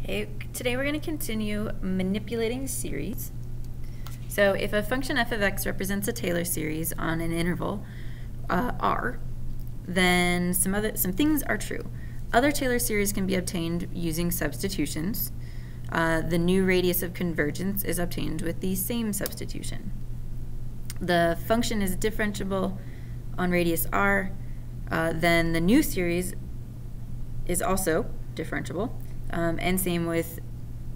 Okay, today we're going to continue manipulating series. So if a function f of x represents a Taylor series on an interval R, then some things are true. Other Taylor series can be obtained using substitutions. The new radius of convergence is obtained with the same substitution. The function is differentiable on radius R, then the new series is also differentiable. And same with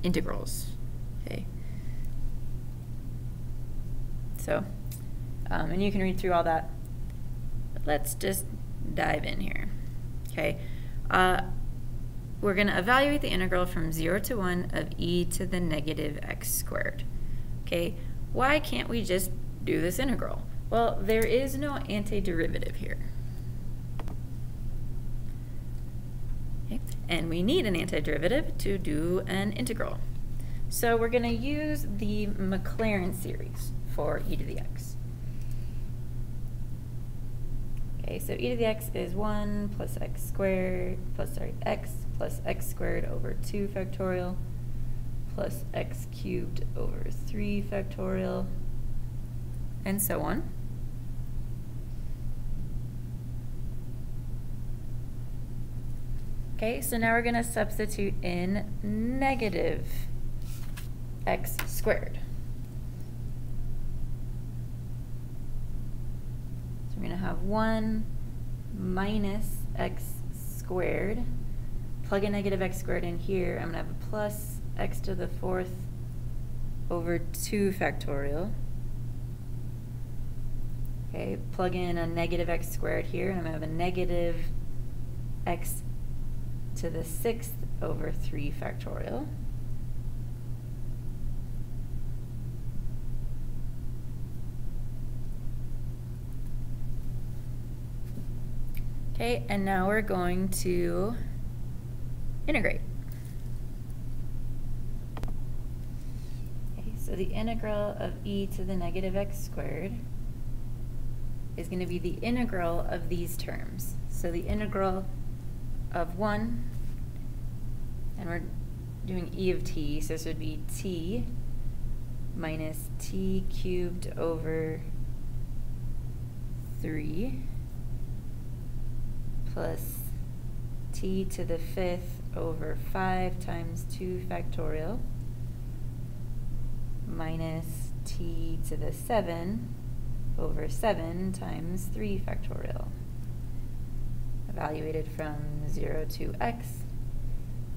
integrals. Okay. So, and you can read through all that. But let's just dive in here. Okay. We're going to evaluate the integral from 0 to 1 of e to the negative x squared. Okay. Why can't we just do this integral? Well, there is no antiderivative here. Okay. And we need an antiderivative to do an integral. So we're going to use the Maclaren series for e to the x. Okay, so e to the x is 1 plus x squared, x plus x squared over 2 factorial plus x cubed over 3 factorial, and so on. Okay, so now we're going to substitute in negative x squared. So we're going to have 1 minus x squared. Plug a negative x squared in here. I'm going to have a plus x to the 4th over 2 factorial. Okay, plug in a negative x squared here, and I'm going to have a negative x to the 6th over 3 factorial. Okay, and now we're going to integrate. Okay, so the integral of e to the negative x squared is going to be the integral of these terms. So the integral of 1, and we're doing e of t, so this would be t minus t cubed over 3 plus t to the 5th over 5 times 2 factorial minus t to the 7 over 7 times 3 factorial. Evaluated from 0 to x.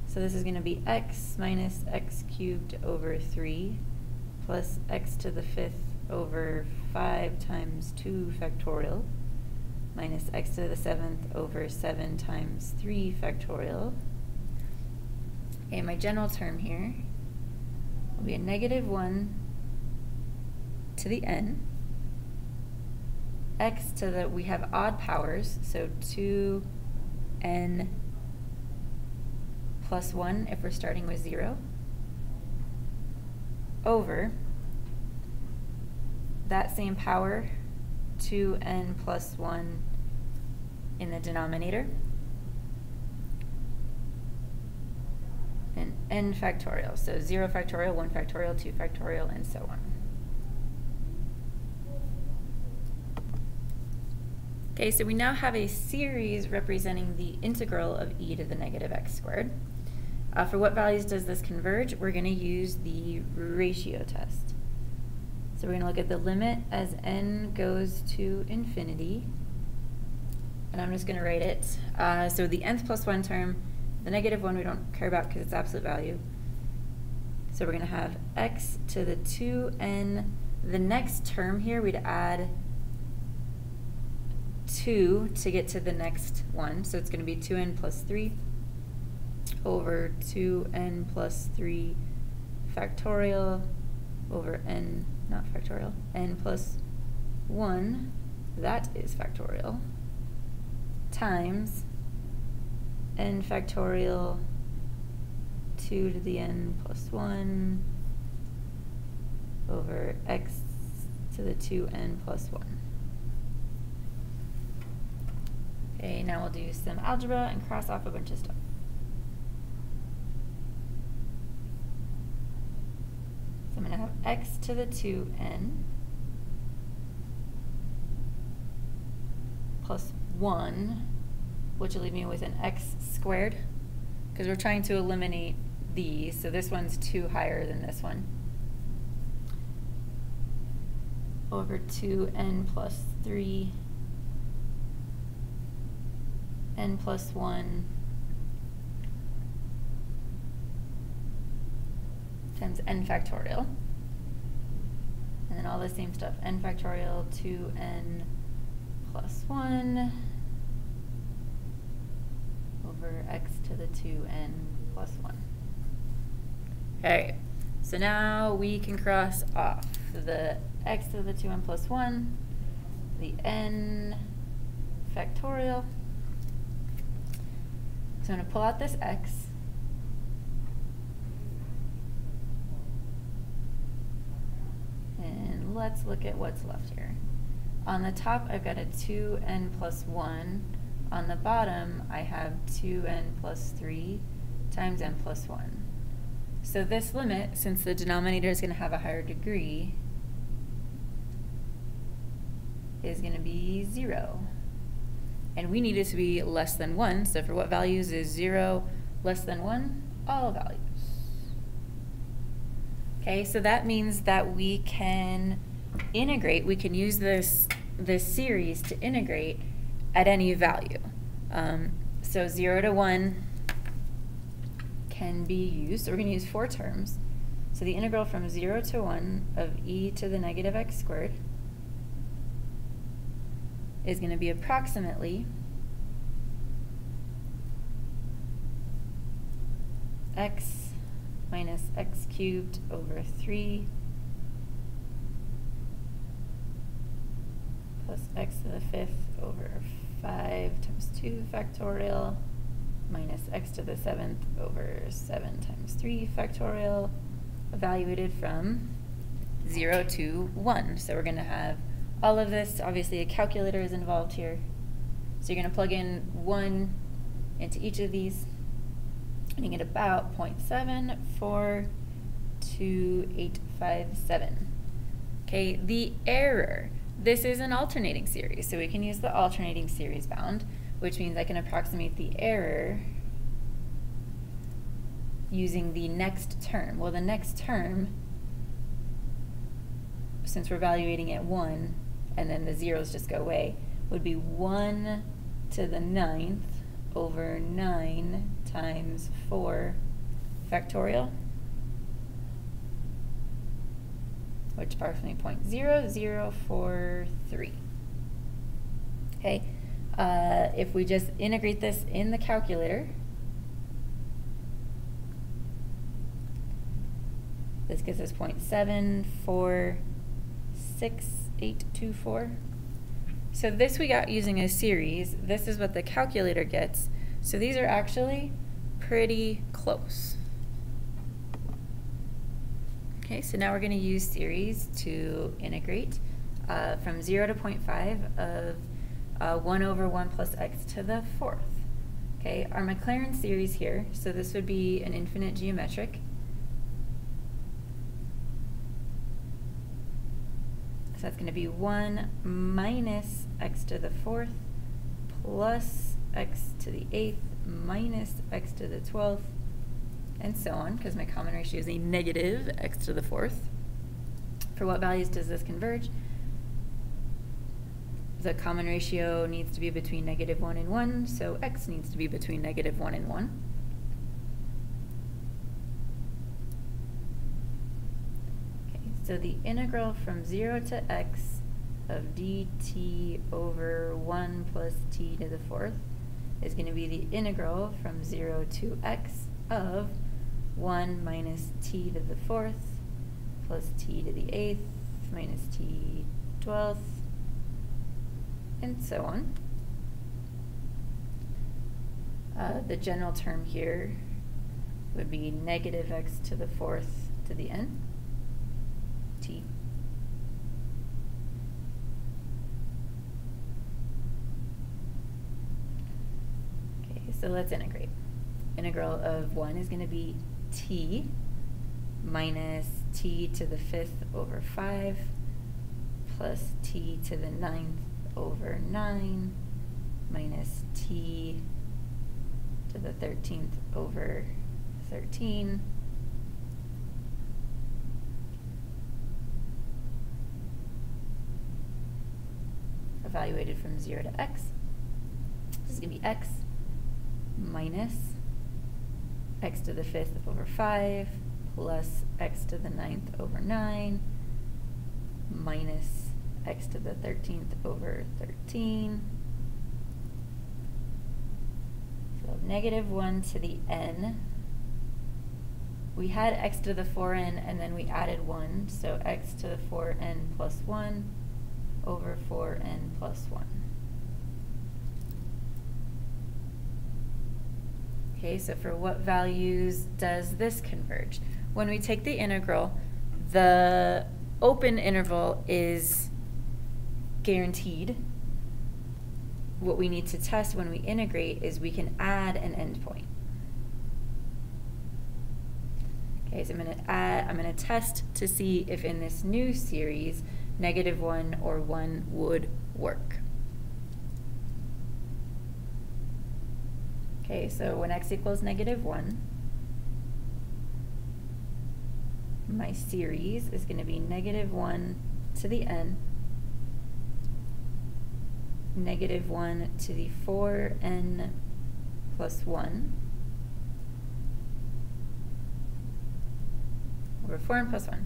So this is going to be x minus x cubed over 3 plus x to the 5th over 5 times 2 factorial minus x to the 7th over 7 times 3 factorial. Okay, my general term here will be a negative 1 to the n. X to the, we have odd powers, so 2n plus 1 if we're starting with 0, over that same power, 2n plus 1 in the denominator, and n factorial, so 0 factorial, 1 factorial, 2 factorial, and so on. Okay, so we now have a series representing the integral of e to the negative x squared. For what values does this converge? We're going to use the ratio test. So we're going to look at the limit as n goes to infinity, and I'm just going to write it. So the nth plus 1 term, the negative 1 we don't care about because it's absolute value. So we're going to have x to the 2n. The next term here we'd add 2 to get to the next one, so it's going to be 2n plus 3 over 2n plus 3 factorial over n, not factorial, n plus 1, that is factorial, times n factorial 2 to the n plus 1 over x to the 2n plus 1. Okay, now we'll do some algebra and cross off a bunch of stuff. have x to the 2n plus 1, which will leave me with an x squared, because we're trying to eliminate these, so this one's 2 higher than this one, over 2n plus 3 n plus 1 times n factorial. And then all the same stuff, n factorial 2n plus 1 over x to the 2n plus 1. Okay, so now we can cross off the x to the 2n plus 1, the n factorial. So I'm going to pull out this x. And let's look at what's left here. On the top, I've got a 2n plus 1. On the bottom, I have 2n plus 3 times n plus 1. So this limit, since the denominator is going to have a higher degree, is going to be 0. And we need it to be less than 1, so for what values is 0 less than 1? All values. Okay, so that means that we can integrate, we can use this series to integrate at any value. So 0 to 1 can be used, so we're going to use 4 terms. So the integral from 0 to 1 of e to the negative x squared is going to be approximately x minus x cubed over 3 plus x to the 5th over 5 times 2 factorial minus x to the 7th over 7 times 3 factorial, evaluated from 0 to 1. So we're going to have all of this. Obviously a calculator is involved here. So you're going to plug in 1 into each of these, and you get about 0.742857. Okay, the error. This is an alternating series, so we can use the alternating series bound, which means I can approximate the error using the next term. Well, the next term, since we're evaluating at 1, and then the zeros just go away, would be 1 to the 9th over 9 times 4 factorial, which is approximately 0.0043. Okay, if we just integrate this in the calculator, this gives us 0.746824. So this we got using a series. This is what the calculator gets. So these are actually pretty close. Okay, so now we're going to use series to integrate from 0 to 0.5 of 1 over 1 plus x to the 4th. Okay, our Maclaren series here, so this would be an infinite geometric. So that's going to be 1 minus x to the 4th plus x to the 8th minus x to the 12th, and so on, because my common ratio is a negative x to the 4th. For what values does this converge? The common ratio needs to be between -1 and 1, so x needs to be between -1 and 1. So the integral from 0 to x of dt over 1 plus t to the 4th is going to be the integral from 0 to x of 1 minus t to the 4th plus t to the 8th minus t 12th, and so on. The general term here would be negative x to the 4th to the n. T. Okay, so let's integrate. Integral of 1 is going to be t minus t to the 5th over 5 plus t to the 9th over 9 minus t to the 13th over 13 evaluated from 0 to x. This is going to be x minus x to the 5th over 5 plus x to the 9th over 9 minus x to the 13th over 13. So negative 1 to the n. We had x to the 4n and then we added 1, so x to the 4n plus 1 over 4n plus 1. Okay, so for what values does this converge? When we take the integral, the open interval is guaranteed. What we need to test when we integrate is we can add an endpoint. Okay, so I'm gonna test to see if in this new series, -1 or 1 would work. Okay, so when x equals -1, my series is going to be -1 to the n, -1 to the 4n plus 1, over 4n plus 1.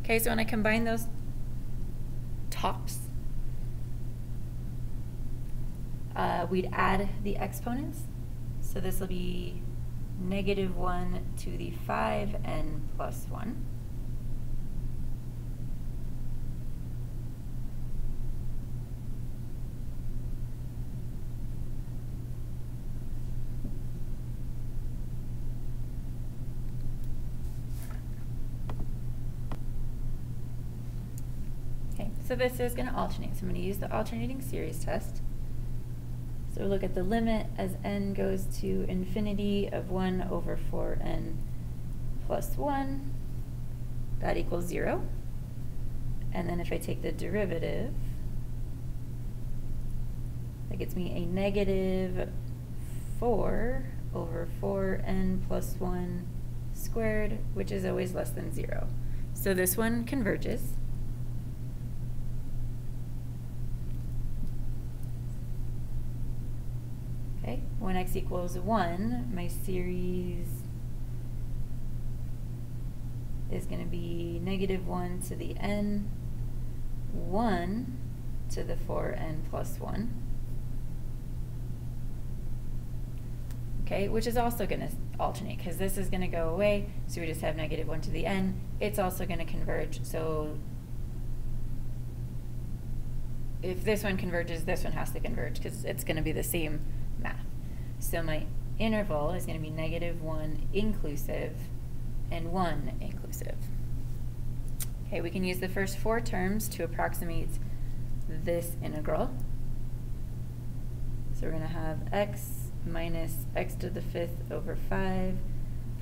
Okay, so when I combine those tops, we'd add the exponents. So this will be -1 to the 5n plus 1. Okay, so this is going to alternate. So I'm going to use the alternating series test. So look at the limit as n goes to infinity of 1 over 4n plus 1. That equals 0. And then if I take the derivative, that gets me a -4 over 4n plus 1 squared, which is always less than 0. So this one converges. Okay, when x equals 1, my series is going to be -1 to the n, 1 to the 4n plus 1. Okay, which is also going to alternate because this is going to go away, so we just have -1 to the n. It's also going to converge, so if this one converges, this one has to converge because it's going to be the same math. So my interval is going to be -1 inclusive and 1 inclusive. Okay, we can use the first 4 terms to approximate this integral. So we're going to have x minus x to the 5th over 5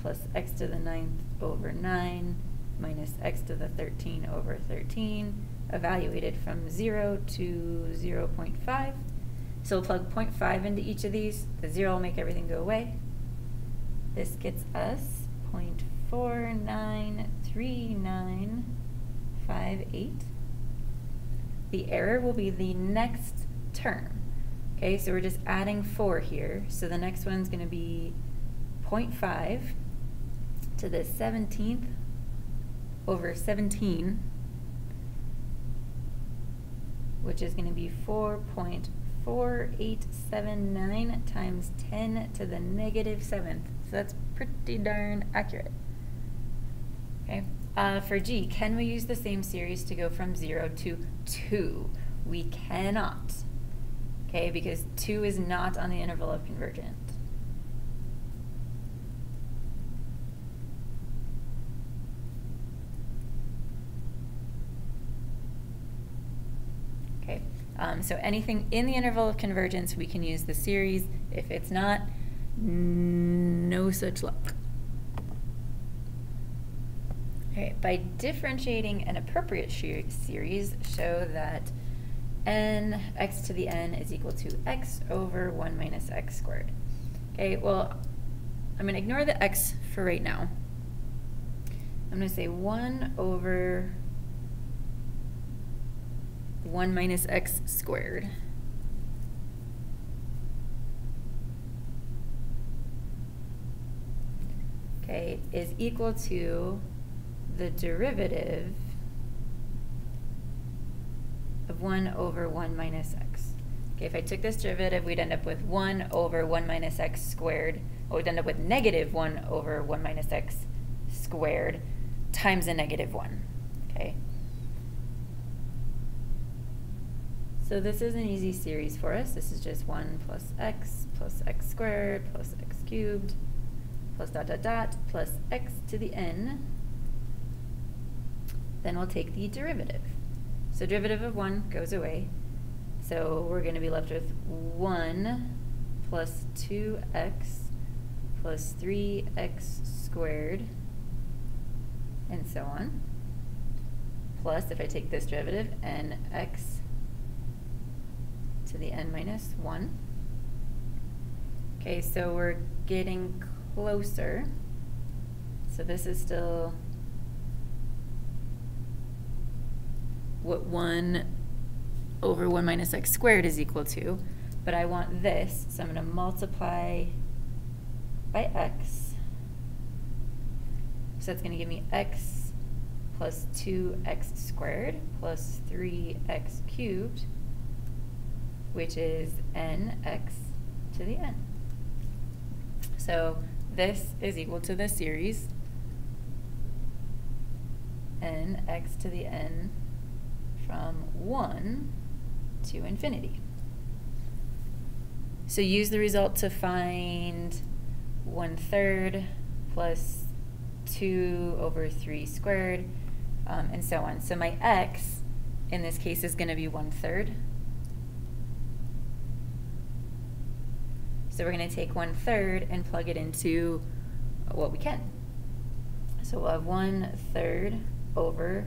plus x to the 9th over 9 minus x to the 13 over 13, evaluated from 0 to 0.5. So we'll plug 0.5 into each of these. The 0 will make everything go away. This gets us 0.493958. The error will be the next term. Okay, so we're just adding 4 here. So the next one's going to be 0.5 to the 17th over 17, which is going to be 4.4879 times 10 to the -7th. So that's pretty darn accurate. Okay. For G, can we use the same series to go from 0 to 2? We cannot. Okay, because 2 is not on the interval of convergent. Okay, so anything in the interval of convergence, we can use the series. If it's not, no such luck. Okay, by differentiating an appropriate series, show that n x to the n is equal to x over 1 minus x squared. Okay, well, I'm going to ignore the x for right now. I'm going to say 1 over 1 minus x squared. Okay, is equal to the derivative of 1 over 1 minus x. Okay, if I took this derivative, we'd end up with 1 over 1 minus x squared, or we'd end up with negative 1 over 1 minus x squared times a negative 1. Okay. So this is an easy series for us. This is just 1 plus x squared plus x cubed plus dot dot dot plus x to the n. Then we'll take the derivative. So derivative of 1 goes away. So we're going to be left with 1 plus 2x plus 3x squared, and so on. Plus, if I take this derivative, nx to the n minus 1. Okay, so we're getting closer. So this is still what 1 over 1 minus x squared is equal to, but I want this, so I'm going to multiply by x. So that's going to give me x plus 2x squared plus 3x cubed, which is nx to the n. So this is equal to the series nx to the n from 1 to infinity. So use the result to find 1/3 plus 2 over 3 squared, and so on. So my x in this case is going to be 1/3. So we're going to take 1/3 and plug it into what we can. So we'll have 1/3 over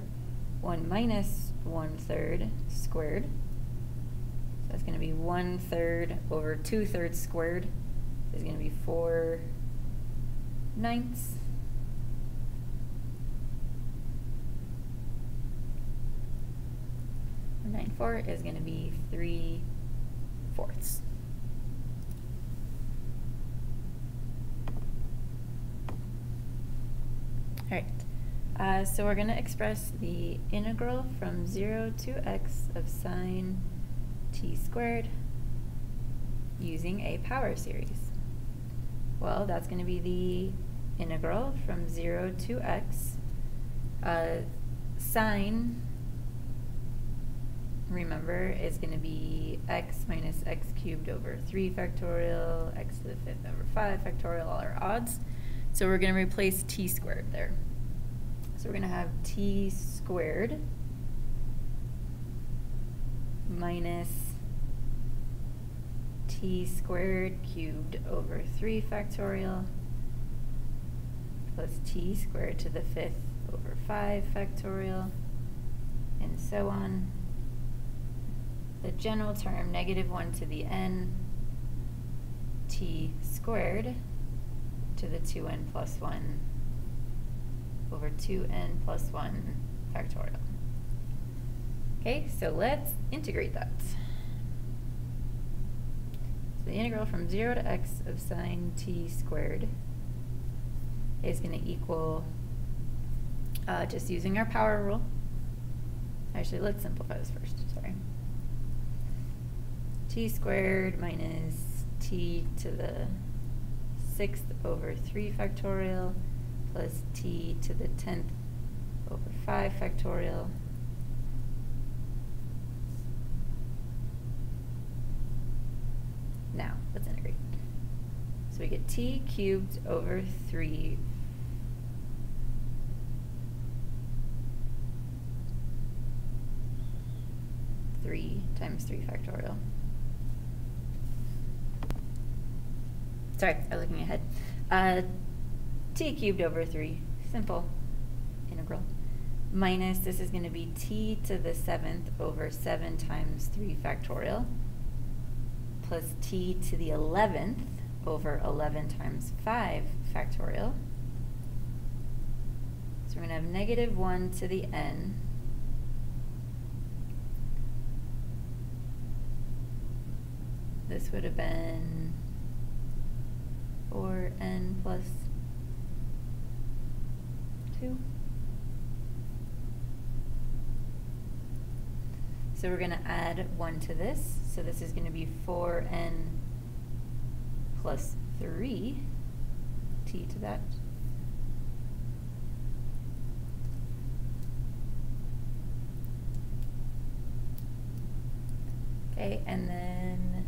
1 minus 1/3 squared. So that's going to be 1/3 over 2/3 squared is going to be 4/9. 1/9 is going to be 3/4. All right, so we're going to express the integral from 0 to x of sine t squared using a power series. Well, that's going to be the integral from 0 to x. Sine, remember, is going to be x minus x cubed over 3 factorial, x to the 5th over 5 factorial, all our odds. So we're going to replace t squared there. So we're going to have t squared minus t squared cubed over 3 factorial plus t squared to the 5th over 5 factorial, and so on. The general term, negative 1 to the n, t squared to the 2n plus 1 over 2n plus 1 factorial. Okay, so let's integrate that. So the integral from 0 to x of sine t squared is going to equal, just using our power rule. Actually, let's simplify this first, sorry. T squared minus t to the 6th over 3 factorial plus t to the 10th over 5 factorial now let's integrate. So we get t cubed over 3 times 3 factorial. Sorry, I'm looking ahead. T cubed over 3, simple. integral, minus, this is going to be t to the 7th over 7 times 3 factorial, plus t to the 11th over 11 times 5 factorial. So we're going to have negative 1 to the n this would have been 4n plus 2. So we're going to add 1 to this. So this is going to be 4n plus 3, t to that. Okay, and then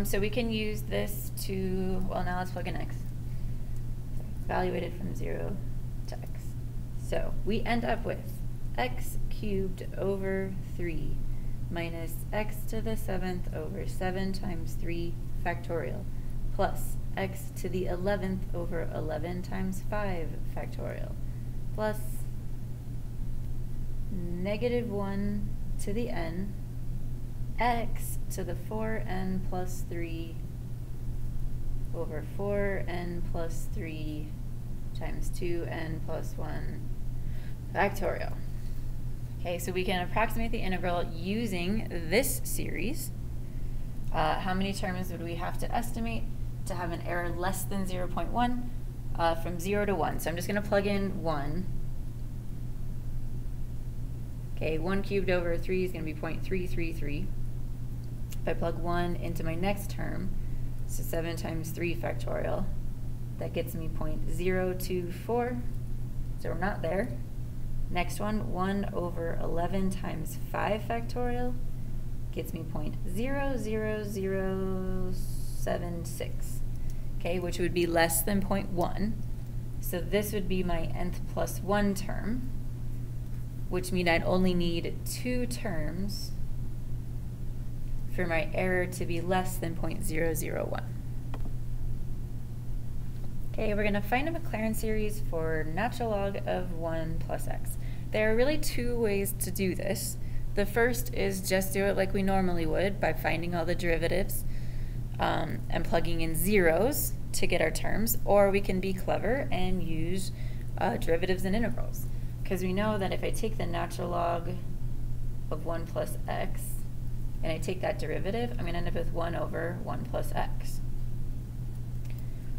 so we can use this to, well, now let's plug in x. So evaluated from 0 to x. So we end up with x cubed over 3 minus x to the 7th over 7 times 3 factorial plus x to the 11th over 11 times 5 factorial plus negative 1 to the n x to the 4n plus 3 over 4n plus 3 times 2n plus 1 factorial. Okay, so we can approximate the integral using this series. How many terms would we have to estimate to have an error less than 0.1 from 0 to 1? So I'm just going to plug in 1. Okay, 1 cubed over 3 is going to be 0.333. If I plug 1 into my next term, so 7 times 3 factorial, that gets me 0.024, so we're not there. Next one, 1 over 11 times 5 factorial, gets me 0.00076, okay, which would be less than 0.1. So this would be my nth plus 1 term, which means I'd only need 2 terms for my error to be less than 0.001. Okay, we're going to find a Maclaren series for natural log of 1 plus x. There are really 2 ways to do this. The first is just do it like we normally would by finding all the derivatives and plugging in zeros to get our terms, or we can be clever and use derivatives and integrals. Because we know that if I take the natural log of 1 plus x and I take that derivative, I'm going to end up with 1 over 1 plus x.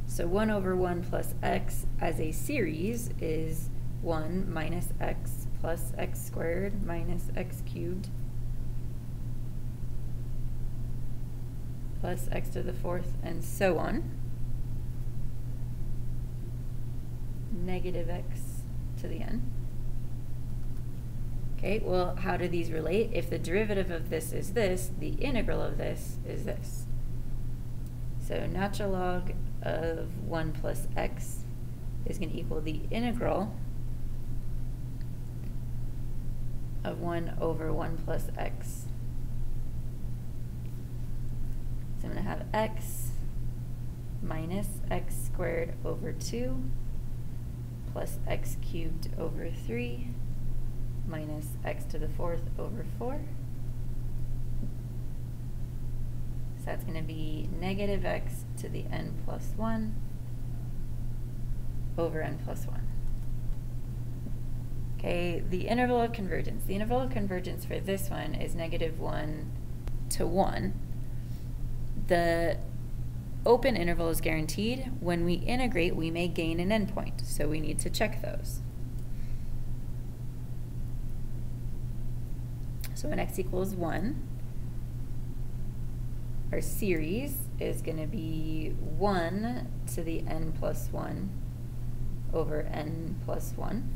So 1 over 1 plus x as a series is 1 minus x plus x squared minus x cubed plus x to the 4th and so on, negative x to the n. Okay, well, how do these relate? If the derivative of this is this, the integral of this is this. So natural log of 1 plus x is going to equal the integral of 1 over 1 plus x. So I'm going to have x minus x squared over 2 plus x cubed over 3 minus x to the 4th over 4. So that's going to be negative x to the n plus 1 over n plus 1. Okay, the interval of convergence. The interval of convergence for this one is negative 1 to 1. The open interval is guaranteed. When we integrate, we may gain an endpoint, so we need to check those. So when x equals 1, our series is going to be 1 to the n plus 1 over n plus 1.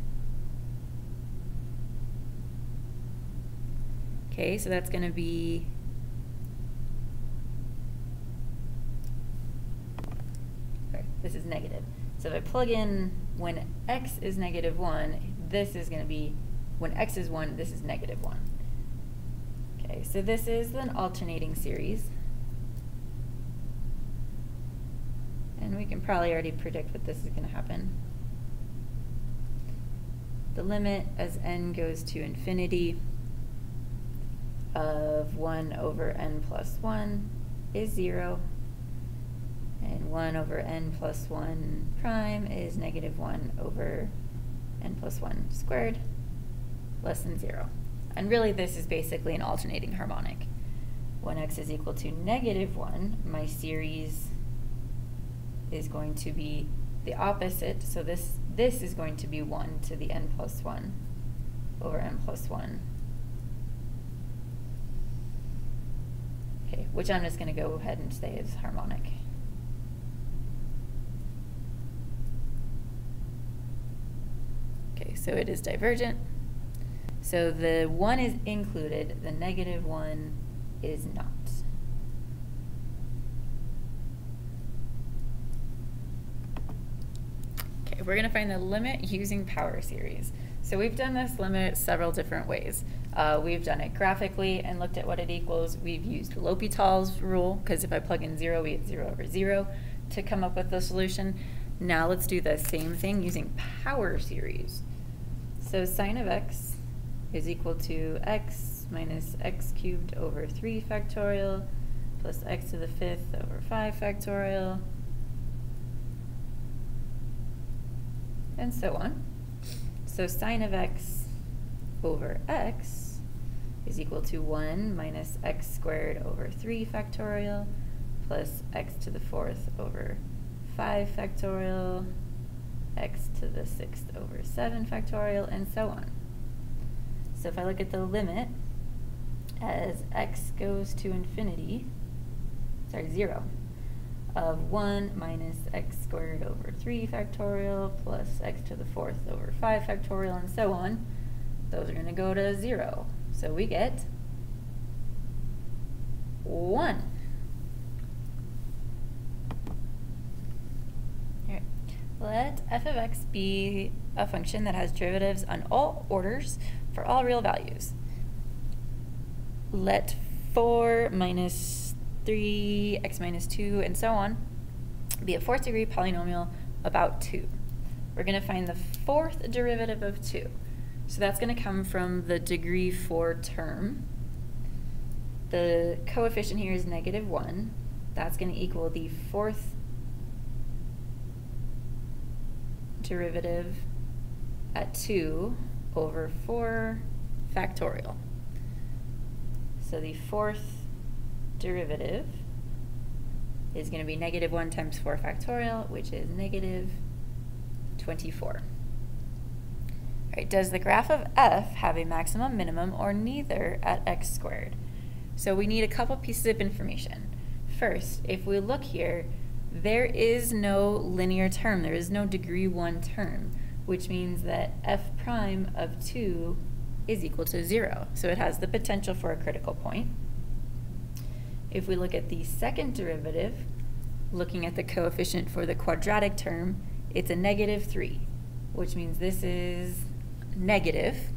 Okay, so that's going to be this is negative. So if I plug in when x is negative 1, this is going to be, when x is 1, this is negative 1. Okay, so this is an alternating series. and we can probably already predict what this is going to happen. The limit as n goes to infinity of 1 over n plus 1 is 0, and 1 over n plus 1 prime is negative 1 over n plus 1 squared, less than 0. And really this is basically an alternating harmonic. When x is equal to negative 1, my series is going to be the opposite, so this is going to be 1 to the n plus 1 over n plus 1. Okay, which I'm just going to go ahead and say is harmonic. Okay, so it is divergent. So the 1 is included, the negative 1 is not. Okay, we're going to find the limit using power series. So we've done this limit several different ways. We've done it graphically and looked at what it equals. We've used L'Hopital's rule, because if I plug in 0, we get 0 over 0 to come up with the solution. Now let's do the same thing using power series. So sine of x is equal to x minus x cubed over 3 factorial plus x to the 5th over 5 factorial, and so on. So sine of x over x is equal to 1 minus x squared over 3 factorial plus x to the 4th over 5 factorial, x to the 6th over 7 factorial, and so on. So if I look at the limit as x goes to infinity, 0, of 1 minus x squared over 3 factorial plus x to the 4th over 5 factorial, and so on, those are going to go to 0. So we get 1. All right. Let f of x be a function that has derivatives on all orders for all real values. Let 4 minus 3, x minus 2, and so on be a 4th degree polynomial about 2. We're going to find the 4th derivative of 2. So that's going to come from the degree 4 term. The coefficient here is negative 1. That's going to equal the 4th derivative at 2 over 4 factorial. So the 4th derivative is going to be negative 1 times 4 factorial, which is negative 24. All right, does the graph of f have a maximum, minimum, or neither at x squared? So we need a couple pieces of information. First, if we look here, there is no linear term. There is no degree 1 term, which means that f prime of 2 is equal to 0. So it has the potential for a critical point. If we look at the second derivative, looking at the coefficient for the quadratic term, it's a negative 3, which means this is negative,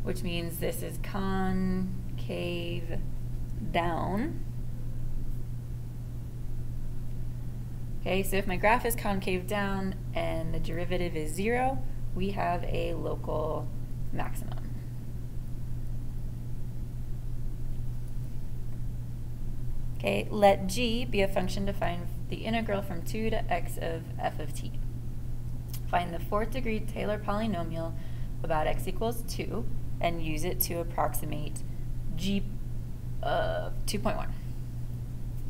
which means this is concave down. Okay, so if my graph is concave down and the derivative is 0, we have a local maximum. Okay, let g be a function to find the integral from 2 to x of f of t. Find the 4th degree Taylor polynomial about x equals 2 and use it to approximate g of 2.1.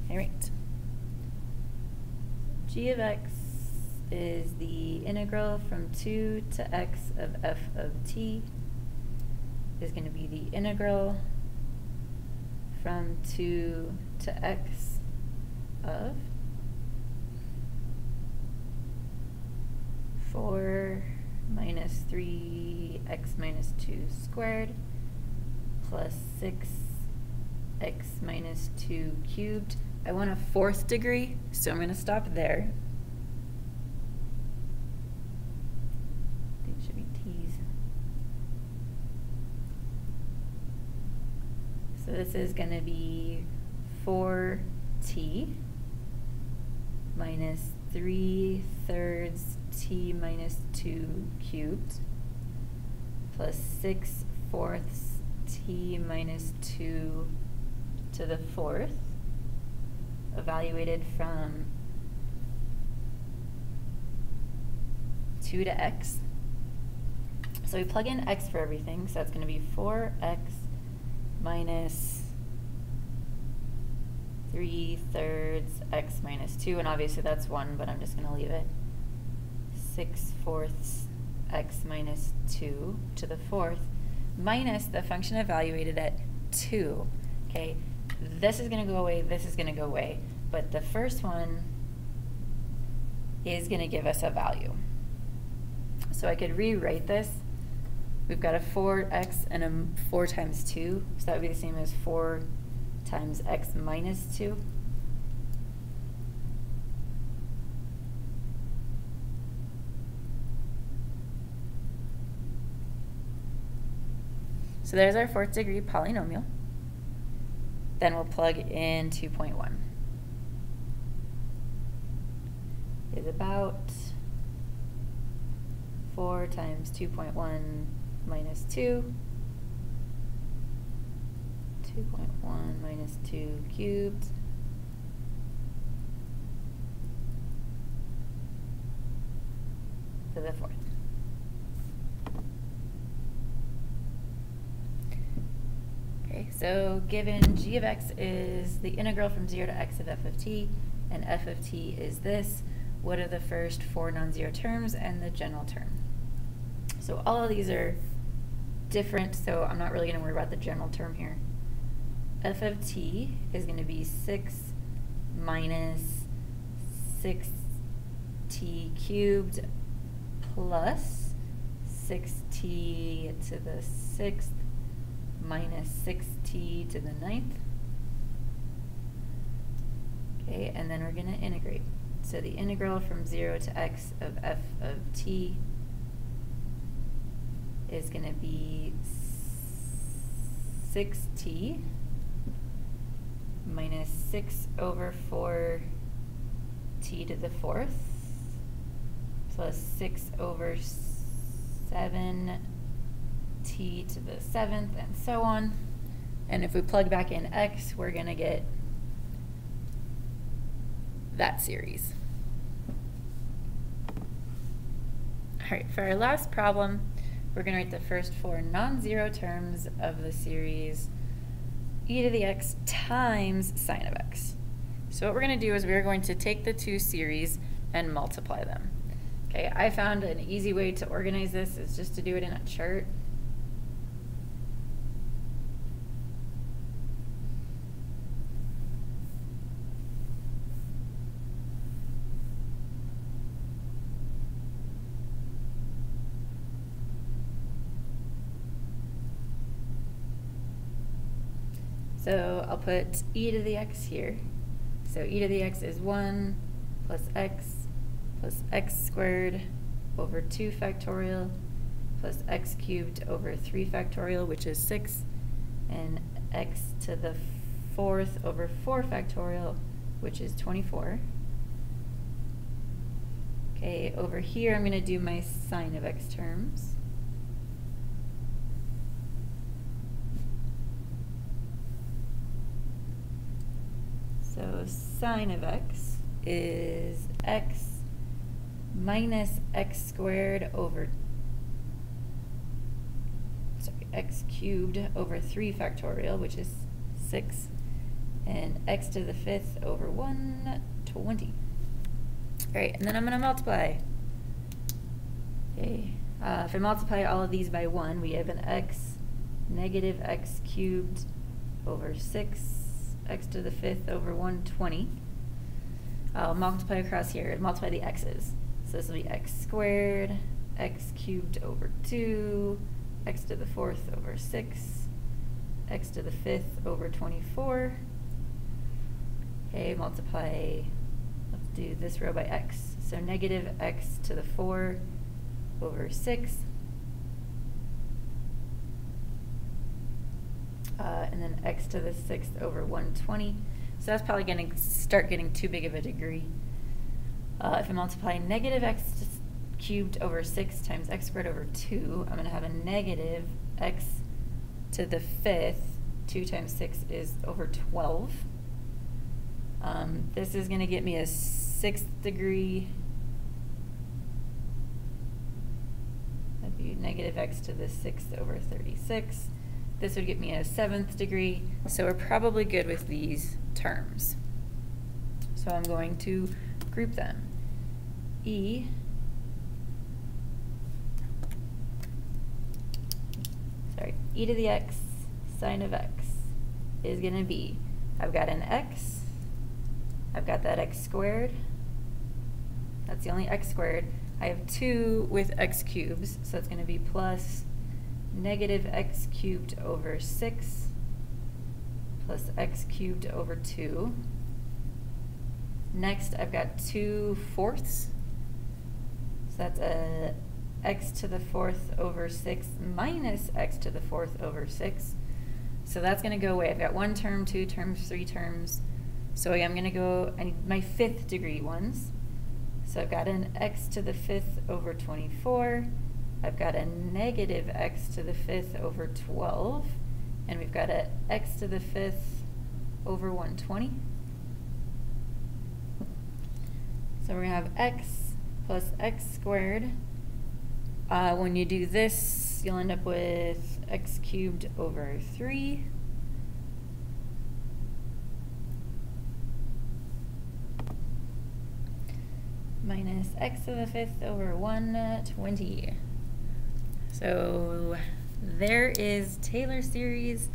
All right. G of x is the integral from 2 to x of f of t is going to be the integral from 2 to x of 4 minus 3x minus 2 squared plus 6x minus 2 cubed. I want a 4th degree, so I'm going to stop there. I think it should be t's. So this is going to be 4t minus 3/3 t minus 2 cubed plus 6/4 t minus 2 to the 4th, evaluated from 2 to x. So we plug in x for everything, so that's going to be 4x minus 3/3 x minus 2, and obviously that's 1, but I'm just going to leave it. 6/4 x minus 2 to the 4th minus the function evaluated at 2. Okay, this is going to go away, this is going to go away, but the first one is going to give us a value. So I could rewrite this. We've got a 4x and a 4 times 2, so that would be the same as 4 times x minus 2. So there's our 4th degree polynomial. Then we'll plug in 2.1. Is about 4 times 2.1 minus 2. 2.1 minus 2 cubed to the 4th. Okay, so given g of x is the integral from 0 to x of f of t, and f of t is this, what are the first 4 non-zero terms and the general term? So all of these are different, so I'm not really going to worry about the general term here. F of t is going to be 6 minus 6t cubed plus 6t to the 6th minus 6t to the 9th. Okay, and then we're going to integrate. So the integral from 0 to x of f of t is going to be 6t minus 6/4 t to the 4th plus 6/7 t to the 7th, and so on. And if we plug back in x, we're going to get that series. All right, for our last problem, we're going to write the first 4 non-zero terms of the series e to the x times sine of x. So what we're going to do is we're going to take the two series and multiply them. Okay, I found an easy way to organize this is just to do it in a chart. So I'll put e to the x here. So e to the x is 1 plus x squared over 2 factorial plus x cubed over 3 factorial, which is 6, and x to the 4th over 4 factorial, which is 24. Okay, over here I'm going to do my sine of x terms. So sine of x is x minus x squared over, x cubed over 3 factorial, which is 6, and x to the 5th over 120. All right, and then I'm going to multiply. Okay, if I multiply all of these by 1, we have an negative x cubed over 6, x to the 5th over 120. I'll multiply across here and multiply the x's. So this will be x squared, x cubed over 2, x to the 4th over 6, x to the 5th over 24. Okay, multiply, let's do this row by x. So negative x to the 4 over 6. And then x to the 6th over 120. So that's probably going to start getting too big of a degree. If I multiply negative x cubed over 6 times x squared over 2, I'm going to have a negative x to the 5th. 2 times 6 is over 12. This is going to get me a 6th degree. That'd be negative x to the 6th over 36. This would get me a 7th degree. So we're probably good with these terms. So I'm going to group them. E to the x sine of x is going to be, I've got an x, I've got that x squared, that's the only x squared. I have 2 with x cubes, so it's going to be plus negative x cubed over 6 plus x cubed over 2. Next, I've got 2 fourths, so that's a x to the 4th over 6 minus x to the 4th over 6. So that's going to go away. I've got 1 term, 2 terms, 3 terms. So I'm going to go, I need my 5th degree ones. So I've got an x to the 5th over 24. I've got a negative x to the 5th over 12. And we've got a x to the 5th over 120. So we're going to have x plus x squared. When you do this, you'll end up with x cubed over 3 minus x to the 5th over 120. So there is Taylor series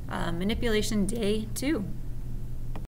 manipulation day 2.